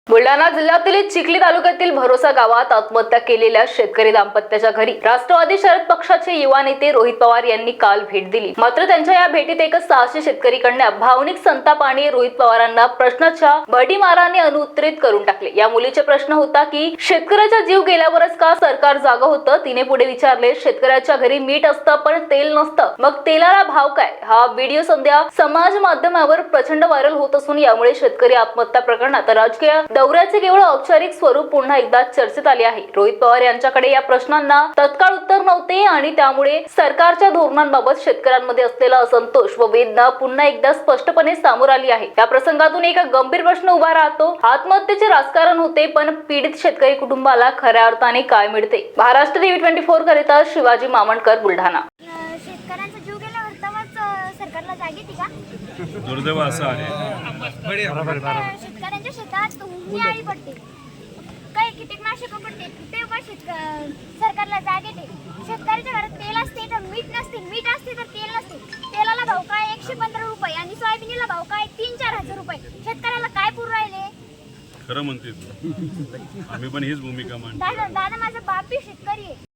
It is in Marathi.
बुलढाणा जिल्ह्यातील चिखली तालुक्यातील भरोसा गावात आत्महत्या केलेल्या शेतकरी दाम्पत्याच्या घरी राष्ट्रवादी शरद पक्षाचे युवा नेते रोहित पवार यांनी काल भेट दिली। मात्र त्यांच्या या भेटीत एक 600 शेतकरीकडून भावनिक संताप आणि रोहित पवारांना प्रश्नाच्या भडीमाराने अनुत्तरित करून टाकले। या मुलीचे प्रश्न होता की शेतकऱ्याचा जीव गेल्यावरच का सरकार जागं होतं। तिने पुढे विचारले, शेतकऱ्याच्या घरी मीठ असतं पण तेल नसतं, मग तेलाला भाव काय? हा व्हिडिओ सध्या समाज माध्यमावर प्रचंड व्हायरल होत असून यामुळे शेतकरी आत्महत्या प्रकरणात राजकीय दौऱ्याचे केवळ औपचारिक स्वरूप पुन्हा एकदा चर्चेत आले आहे। रोहित पवार यांच्याकडे या प्रश्नांना तत्काळ उत्तर नव्हते आणि त्यामुळे सरकारच्या धोरणांबाबत शेतकऱ्यांमध्ये असलेला असंतोष व वेदना पुन्हा एकदा स्पष्टपणे समोर आली आहे। या प्रसंगातून एक गंभीर प्रश्न उभा राहतो, आत्महत्येचे राजकारण होते पण पीडित शेतकरी कुटुंबाला खऱ्या अर्थाने काय मिळते? महाराष्ट्र टीव्ही 24 करिता शिवाजी मामणकर, बुलढाणा। शेतकऱ्यांचा जीव गेल्यावर तेव्हाच सरकारला जाग येते का? दुर्दैव असं आहे। शेतकऱ्यांच्या शेतात उन्ही आळी पडते, काही कीटकनाशक पडते, तेव्हा सरकारला जाग येते। शेतकऱ्याच्या घरात तेल असते तर मीठ नसते, मीठ असते तर तेल नसते। तेलाला भाव काय 115 रुपये आणि सोयाबीनला भाव काय 3-4 हजार रुपये। शेतकऱ्याला काय पुरू राहिले? खरं म्हणते तू, आम्ही पण हीच भूमिका मांडतो। दादा माझा बाप शेतकरी आहे।